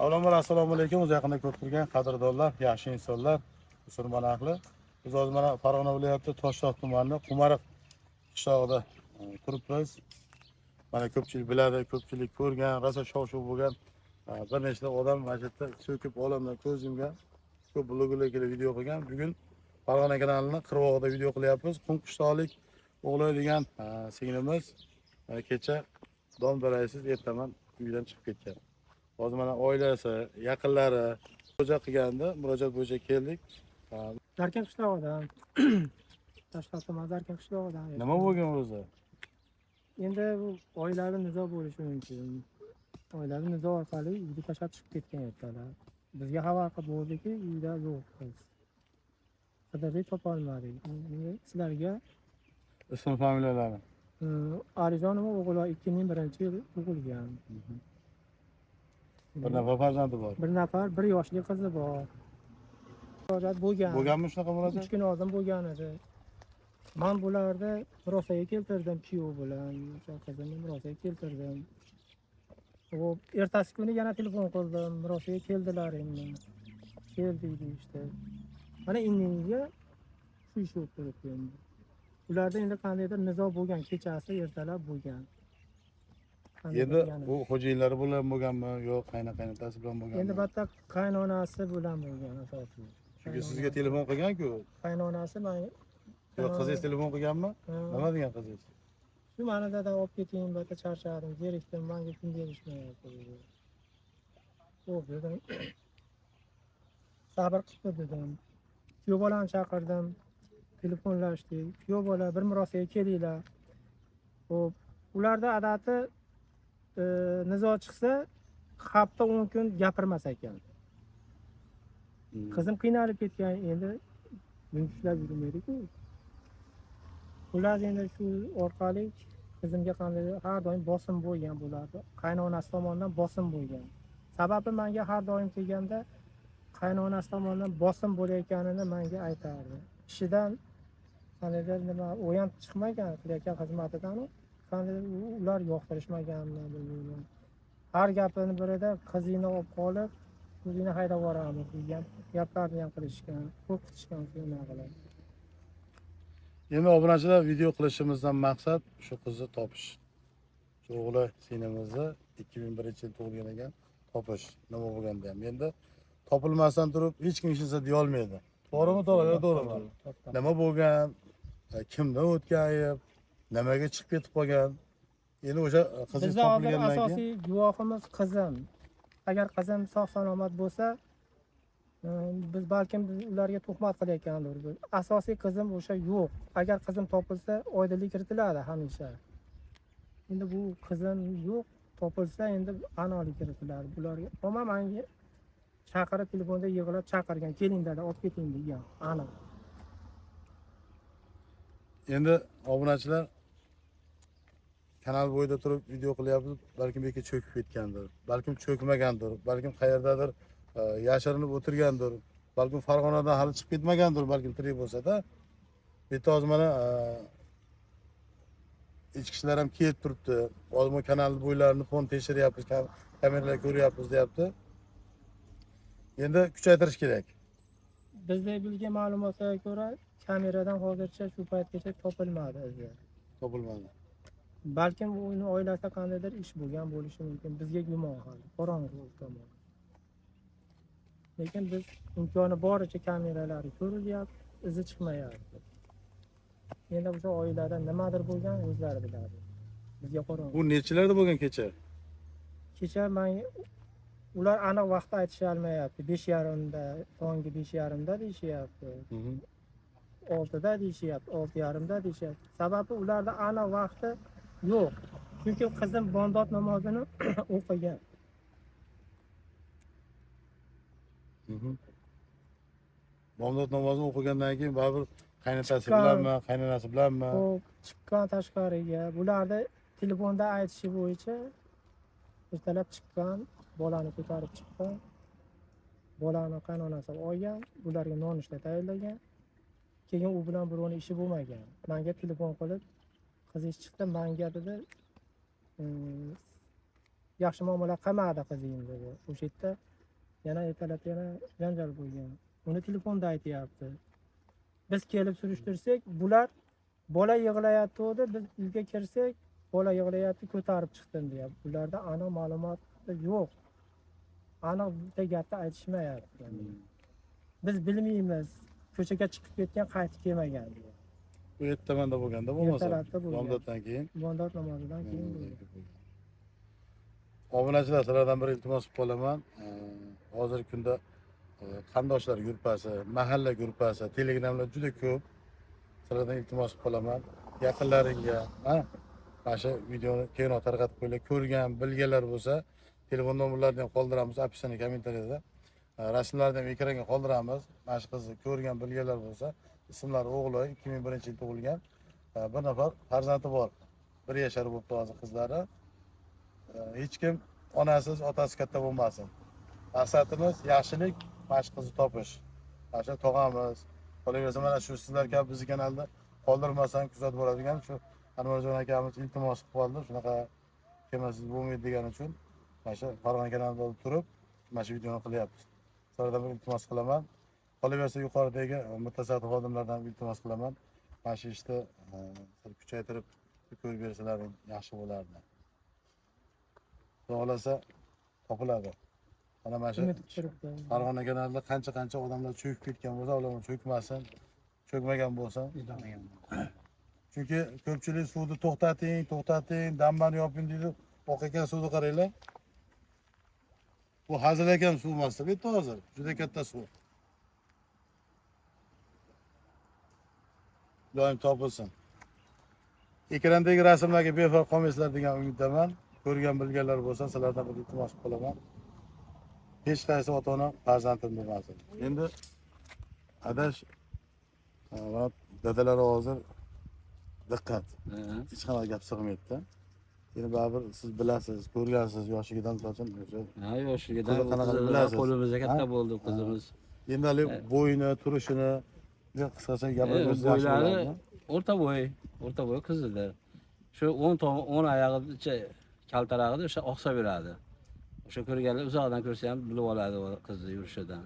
Avvalambor assalomu alaykum. O'z yaqinda ko'p turgan qadrdonlar, yaxshi insonlar, musulmon ahli. Biz hozir mana Farg'ona viloyati Toshloq tumani Qumariq qishlog'ida turibmiz. Mana ko'pchilik biladi, ko'pchilik ko'rgan, rosa shov-shuv bo'lgan bir nechta odam masjidda so'kib olamdan ko'z yumgan. Ko'p blogerlar kelib video qilgan. Bugun Farg'ona kanalini qirg'og'ida video qilyapmiz. Qum qishloqlik O'g'loy degan singlimiz kecha dom daraysiz ertaman uydan chiqib ketgan. Hozir mana oilasi, yaqinlari murojaat qilganda, murojaat bo'yicha keldik. Darkan qishlog'idan. Toshloq tumani Darkan qishlog'idan. Nima bo'lgan o'zi? Endi bu oilaviy nizo bo'lishi mumkin. Oilaviy nizo orqali uyga tashlab chiqib ketgan ertalar. Bizga xabar qilib bo'ldiki, uyda yo'q qiz. Qidirdik, topolmadik. Sizlarga Ism familiyalari. Alijonova O'g'loy 2001-yil tug'ilgan. Bir nafar farzandi bor. Bir nafar 1 yoshli qizi bor. Murojaat bo'lgan. Bo'lganmi shunaqa murojaat? 3 kun oldin bo'lgan edi. Men bularni murosaga keltirdim kuyov bilan, o'sha qizimni murosaga keltirdim. Ertasi kuni yana telefon qildim, murosaga keldilar endi. Keldik deyishdi. Mana indinga shu ish bo'lib turibdi endi. Ularda endi qandaydir nizo bo'lgan, kechasi ertalab bo'lgan. Endi bu xo'jayinlari bilan bo'lganmi, yo'q qaynotasi bilan bo'lganmi? Endi bitta qaynonasi bilan bo'lgan asosiy. Chunki sizga telefon qilgan-ku. Qaynonasi menga Yo'q, qizingiz telefon qilganmi? Nima degan qizingiz? Shu mani dada olib keting, bitta charchadim, zerikdim, menga kun berishmayapti. Xo'p dedim. Sabr qilib dedim. Kuyov bolani chaqirdim. Telefonlashdik. Kuyov bola bir murosaga kelinglar. Xo'p, ularda adati nizo chiqsa, hafta 10 kun gapirmas ekan. Qizim qiynalib ketgan, endi yumshlab yurmaydi-ku. Ular endi shu orqali qizimga qanday har doim bosim bo'lgan bo'lardi. Qaynonasi tomonidan bosim bo'lgan. Sababi menga har doim kelganda qaynonasi tomonidan bosim bo'layotganini menga aytardi. Ishidan qandaydir nima o'yan chiqmagan, qilayotgan xizmatidan qanday ular yoqtirishmaganini bilmayman. Har gapini birida qizingni olib qolib, o'zingni haydab yuboramiz degan gaplarni ham qilishgan, qo'rqitishgan shuna qilib. Endi obunachilar video qilishimizdan maqsad shu qizni topish. Shu O'g'loy singlimizni 2001-yil tug'ilgan ekan, topish. Nima bo'lganda ham. Endi topilmasdan turib hech kim hech narsa deya olmaydi. To'g'rimi, to'g'rimi? Nima bo'lgan? Kimdan o'tgan ayb? Nimaga chiqib ketib qolgan? Endi o'sha qizingiz topilgandan keyin asosiy guvohimiz qizim. Agar qizim sog' salomat bo'lsa, biz balkim ularga tuhmat qilayotgandir. Asosiy qizim o'sha yo'q. Agar qizim topilsa, oydinlik kiritiladi hamisha. Endi bu qizim yo'q, topilsa endi aniqlik kiritiladi bularga. Ammo menga chaqirib telefonda yig'ilib chaqirgan, keling dada, olib keting degan, aniq. Endi obunachilar kanal bo'yida turib video qilyapmiz, balkim beka cho'kib ketgandir, balkim cho'kmagandir, balkim qayerdadir yashirinib o'tirgandir, balkim Farg'onadan hali chiqib ketmagandir, balkim tirik bo'lsa-da. Bitta hozir mana ichki ishlar ham kelib turibdi. Hozir bu kanal bo'ylarini fon tekshiryapmiz, kameralar ko'ryapmiz deyapti. Endi kuchaytirish kerak. Bizda bilgan ma'lumotlarga ko'ra, kameradan hozircha shu paytgacha topilmadi izi. Topilmadi. Balkim uni oilasida qandaydir ish bo'lgan bo'lishi mumkin. Bizga gumon hali, qorong'u tomon. Lekin biz imkoni boricha kameralarni ko'rilyapti, izi chiqmayapti. Endi o'sha oilada nimadir bo'lgan o'zlari biladi. Bizga qorong'u. Bu nechilarda bo'lgan kecha? Kecha men ular aniq vaqtni aytisha olmayapti. 5:30da, tongi 5:30da deyishyapti. 6da deyishyapti, 6:30da deyishyapti. Sababi ularda aniq vaqti yo'q. Chunki qizim bomdod namozini o'qigan. Bomdod namozini o'qigandan keyin baribir qaynotasi bilanmi, qaynonasi bilanmi? Xo'p, chiqqan tashqariga. Bularda telefonda aytishi bo'yicha ertalab chiqqan, bolani ko'tarib chiqqan. Bolani qaynonasi olgan, ularga nonushta tayyorlagan. Keyin u bilan birovning ishi bo'lmagan. Menga telefon qilib, qizingiz chiqdi, menga dedi, yaxshi muomala qilmadi qizing dedi. O'sha yerda yana ertalab yana janjal bo'lgan. Uni telefonda aytyapti. Biz kelib surishtirsak, bular bola yig'layotgandi, biz uyga kirsak, bola yig'layapti, ko'tarib chiqdim deyapti. Bularda aniq ma'lumot yo'q. Aniq bitta gapni aytishmayapti. Biz bilmaymiz. Ko'chaga chiqib ketgan, qaytib kelmagan deyapti. Bu ertamanda bo'lganda bo'lmasa, Ertalabda bo'lgan. bomdoddan keyin. Bomdod namozidan keyin bo'lgan. Obunachilar, sizlardan bir iltimos qolaman. Hozirgi kunda qarindoshlar gruppasi, mahalla gruppasi, telegramlar juda ko'p. Sizlardan iltimos qolaman. Yaqinlaringga, mana shu videoni keyin tarqatib qo'yinglar. Ko'rgan, bilganlar bo'lsa, telefon nomerlarini ham qoldiramiz opisiyaning kommentariyada. Rasmlarni ham ekranga qoldiramiz. Mana shu qizni ko'rgan, bilganlar bo'lsa, ismlari o'g'li 2001-yil tug'ilgan. Bir nafar farzandi bor. 1 yashar bo'libdi hozir qizlari. Hech kim onasiz, otasi katta bo'lmasin. Maqsadimiz yaxshilik, mana shu qizni topish. Mana shu tog'amiz, qolaversa mana shu sizlar kabi bizni kanalda qoldirmasdan kuzatib boradigan shu Anvarjon akamiz iltimos qilib qoldi. Shunaqa kelmasiz bo'lmaydi degan uchun mana shu Farg'ona kanalida turib mana shu videoni qilyapmiz. Sizlardan bir iltimos qilaman. Qolaversa yuqoridagi mutasaddi xodimlardan iltimos qilaman. Mana shu ishni kuchaytirib ko'rib bersalaring yaxshi bo'lardi. Xohlasa topiladi. Mana shu Farg'ona kanalida qancha odamlar cho'kib ketgan bo'lsa, ular cho'kmasin, cho'kmagan bo'lsa. Chunki ko'pchilik suvni to'xtating, dambani yoping deydi. Oqayotgan suvni qaranglar. Bu hazilakam suv emas, bitta hozir juda katta suv. Doim topilsin. Ekrandagi rasmlarga befarq qolmaysizlar degan umiddaman. Ko'rgan bilganlar bo'lsa, sizlardan bir iltimos qilaman. Hech qaysi ota-ona farzandini bilmasin. Endi adash dadalar hozir diqqat. Hech qanaqa gap sig'maydi-da. Endi baribir siz bilasiz, ko'rgansiz yoshigidan so'zim o'sha. Ha, yoshigidan qanaqa bilasiz. qo'limizda katta bo'ldi qizimiz. Endi hali bo'yini, turishini qisqacha gapirib bersangiz yaxshi Bo'ylari bo'lardi. o'rta bo'y qizida. Shu 10 oyog'icha kaltarag'ida o'sha oqsa beradi. O'sha ko'rganlar uzoqdan ko'rsa ham bilib oladi qizni yurishidan.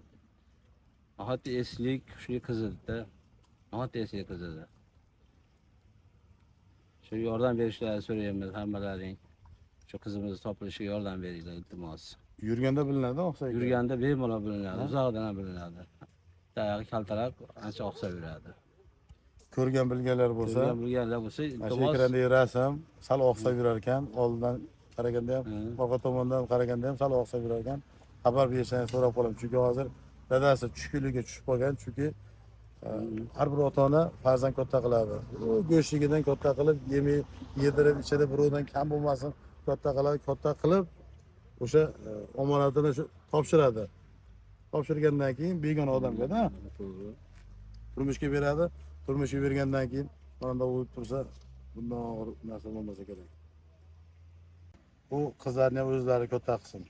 Nihoyatda eslik, kuchli qizida. Nihoyatda eslik qizida. Shu yordam berishlarini so'raymiz hammalaring. Shu qizimizni topilishiga yordam beringlar, iltimos. Yurganda bilinadi, o'xshaydi. Yurganda bemalol bilinadi, uzoqdan ham bilinadi. Oyog'i kaltarab, ancha oqsa beradi. Ko'rgan bilganlar bo'lsa, Bilganlar bo'lsa, mana shu ekrandagi rasm sal oqsab yurar ekan, oldindan qaraganda ham, orqa tomondan qaraganda ham sal oqsab yurar ekan. Xabar bersangiz so'rab qolaman. Chunki hozir dadasi tushkunlikka tushib qolgan, chunki har bir ota-ona farzand katta qiladi. U go'shtligidan katta qilib, yedirib, ichida birovdan kam bo'lmasin, katta qilib o'sha omonatini shu topshiradi. Topshirgandan keyin begona odamga-da turmushga beradi. Turmushga bergandan keyin mana o'lib tursa, bundan og'ir narsa bo'lmasa kerak. Bu qizlarni ham o'zlari katta qilsin.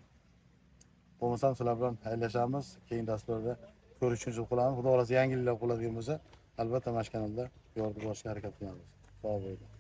Bo'lmasam sizlar bilan xayrlashamiz. Keyingi darslarda ko'rishishni qilamiz. Xudo xolasa yangiliklar bo'ladigan bo'lsa, albatta mana shu kanalda yordam berishga harakat qilamiz. Sog' bo'ling.